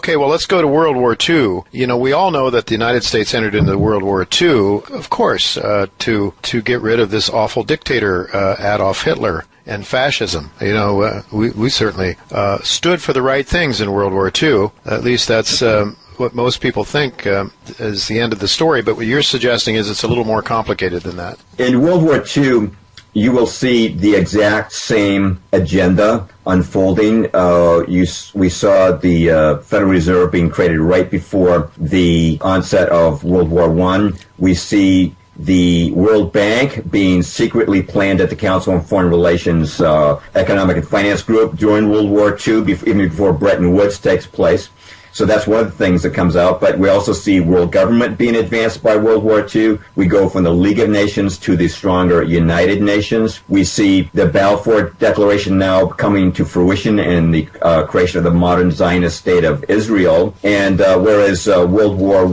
Okay, well, let's go to World War II. You know, we all know that the United States entered into World War II, of course, to get rid of this awful dictator, Adolf Hitler, and fascism. You know, we certainly stood for the right things in World War II. At least that's what most people think is the end of the story. But what you're suggesting is it's a little more complicated than that. In World War II, you will see the exact same agenda unfolding. We saw the Federal Reserve being created right before the onset of World War I. We see the World Bank being secretly planned at the Council on Foreign Relations Economic and Finance Group during World War II, even before Bretton Woods takes place. So that's one of the things that comes out. But we also see world government being advanced by World War II. We go from the League of Nations to the stronger United Nations. We see the Balfour Declaration now coming to fruition in the creation of the modern Zionist state of Israel. And whereas World War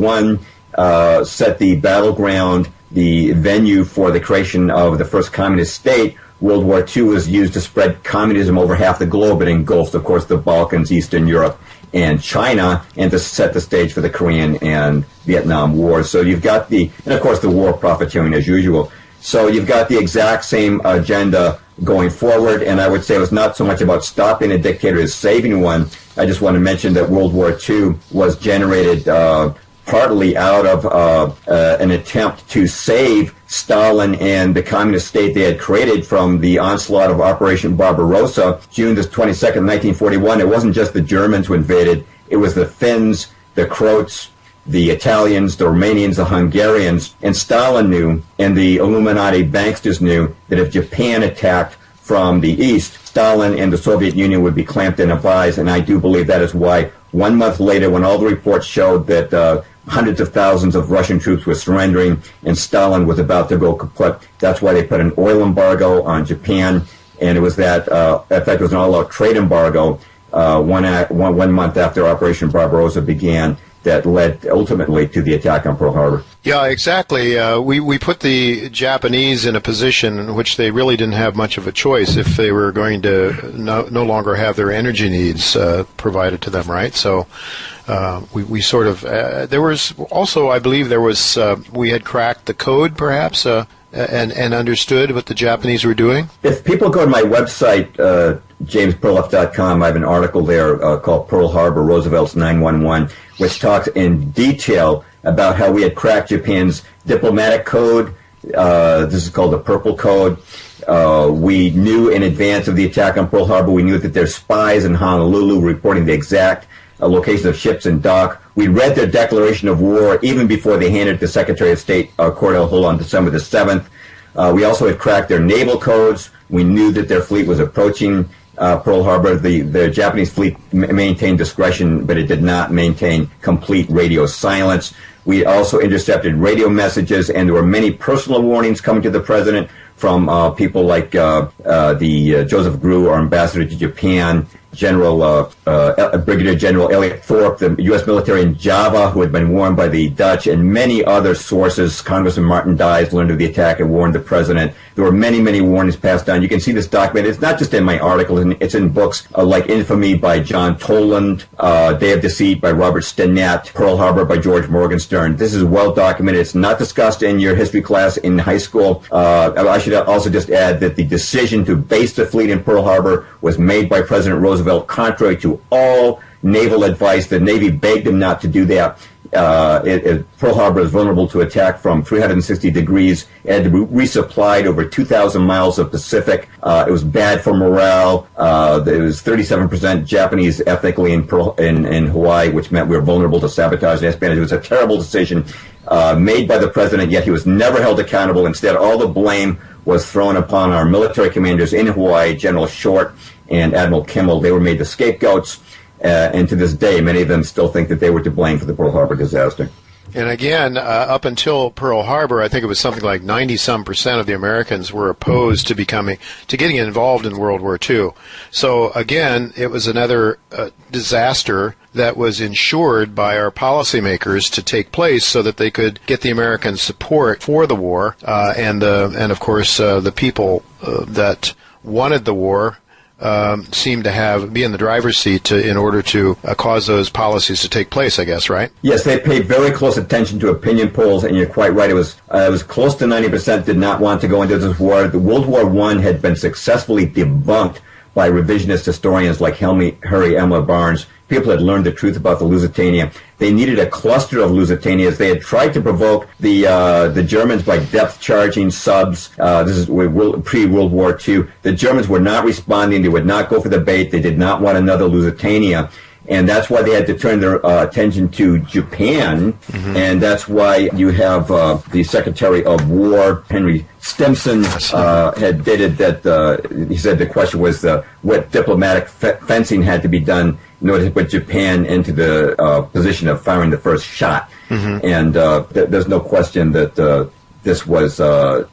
I set the battleground, the venue for the creation of the first communist state, World War II was used to spread communism over half the globe. It engulfed, of course, the Balkans, Eastern Europe, and China, and to set the stage for the Korean and Vietnam Wars. So you've got and of course the war profiteering as usual. So you've got the exact same agenda going forward, and I would say it was not so much about stopping a dictator as saving one. I just want to mention that World War II was generated partly out of an attempt to save Stalin and the communist state they had created from the onslaught of Operation Barbarossa, June the 22nd, 1941. It wasn't just the Germans who invaded. It was the Finns, the Croats, the Italians, the Romanians, the Hungarians. And Stalin knew, and the Illuminati banksters knew, that if Japan attacked from the east, Stalin and the Soviet Union would be clamped in a vise. And I do believe that is why 1 month later, when all the reports showed that hundreds of thousands of Russian troops were surrendering and Stalin was about to go kaput, that's why they put an oil embargo on Japan. And it was that, in fact, it was an all-out trade embargo 1 month after Operation Barbarossa began that led ultimately to the attack on Pearl Harbor. Yeah, exactly. We put the Japanese in a position in which they really didn't have much of a choice if they were going to no longer have their energy needs provided to them, right? So we sort of, there was also, I believe there was, we had cracked the code perhaps and understood what the Japanese were doing. If people go to my website, jamesperloff.com, I have an article there called Pearl Harbor, Roosevelt's 911, which talks in detail about how we had cracked Japan's diplomatic code. This is called the Purple Code. We knew in advance of the attack on Pearl Harbor, we knew that their spies in Honolulu were reporting the exact location of ships in dock. We read their declaration of war even before they handed it to Secretary of State Cordell Hull on December the 7th. We also had cracked their naval codes. We knew that their fleet was approaching Pearl Harbor. The Japanese fleet maintained discretion, but it did not maintain complete radio silence. We also intercepted radio messages, and there were many personal warnings coming to the president from people like Joseph Grew, our ambassador to Japan, Brigadier General Elliot Thorpe, the U.S. military in Java, who had been warned by the Dutch, and many other sources. Congressman Martin Dies learned of the attack and warned the president. There were many, many warnings passed down. You can see this documented. It's not just in my article. It's in books like Infamy by John Toland, Day of Deceit by Robert Stinnett, Pearl Harbor by George Morgenstern. This is well documented. It's not discussed in your history class in high school. I should also just add that the decision to base the fleet in Pearl Harbor was made by President Roosevelt, contrary to all naval advice. The Navy begged him not to do that. Pearl Harbor is vulnerable to attack from 360 degrees. It had to be resupplied over 2,000 miles of Pacific. It was bad for morale. There was 37% Japanese ethnically in Hawaii, which meant we were vulnerable to sabotage and espionage. It was a terrible decision made by the president, yet he was never held accountable. Instead, all the blame was thrown upon our military commanders in Hawaii, General Short and Admiral Kimmel. They were made the scapegoats, and to this day, many of them still think that they were to blame for the Pearl Harbor disaster. And again, up until Pearl Harbor, I think it was something like 90-some% of the Americans were opposed to getting involved in World War II. So again, it was another disaster that was ensured by our policymakers to take place so that they could get the American support for the war, and of course the people that wanted the war seem to be in the driver's seat in order to cause those policies to take place, I guess, right? Yes, they paid very close attention to opinion polls, and you're quite right. It was close to 90% did not want to go into this war. The World War I had been successfully debunked by revisionist historians like Harry Emler Barnes. People had learned the truth about the Lusitania. They needed a cluster of Lusitanias. They had tried to provoke the Germans by depth-charging subs. This is pre-World War II. The Germans were not responding. They would not go for the bait. They did not want another Lusitania. And that's why they had to turn their attention to Japan. Mm-hmm. And that's why you have the Secretary of War, Henry Stimson, had stated that he said the question was what diplomatic fencing had to be done in order to put Japan into the position of firing the first shot. Mm-hmm. And there's no question that this was an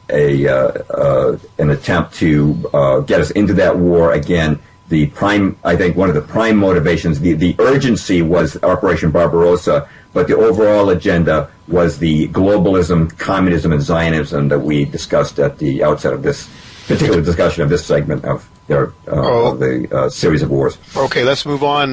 attempt to get us into that war again. I think one of the prime motivations, the urgency was Operation Barbarossa, but the overall agenda was the globalism, communism, and Zionism that we discussed at the outset of this particular discussion of this segment of the series of wars. Okay, let's move on.